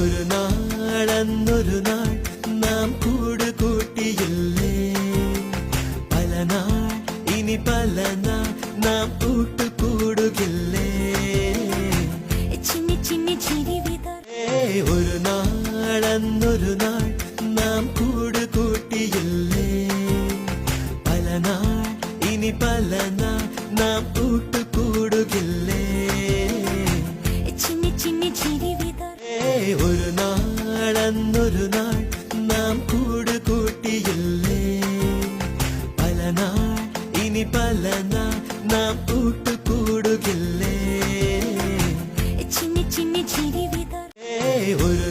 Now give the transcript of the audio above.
ഒരു നാളന്നൊരു നാൾ നാം കൂടുകൂട്ടിയില്ലേ, പല നാൾ ഇനി പല നാൾ നാം കൂട്ടുകൂടുകില്ലേ. ചിന്നി ചിന്നി ചിരി വിതർ ഒരു നാളന്നൊരു നാൾ നാം കൂടുകൂട്ടിയില്ലേ, പല നാൾ ഇനി പല നാൾ നാം കൂട്ടുകൂടുകില്ലേ. ചിന്നി ചിന്നി ചിരി വിതർ ഒരു നാളന്നൊരു നാൾ നാം കൂടുകൂട്ടിയില്ലേ, പല നാൾ ഇനി പല നാൾ നാം കൂട്ടുകൂടുകില്ലേ. ചിന്നി ചിന്നി ചിരി വിതർ ഒരു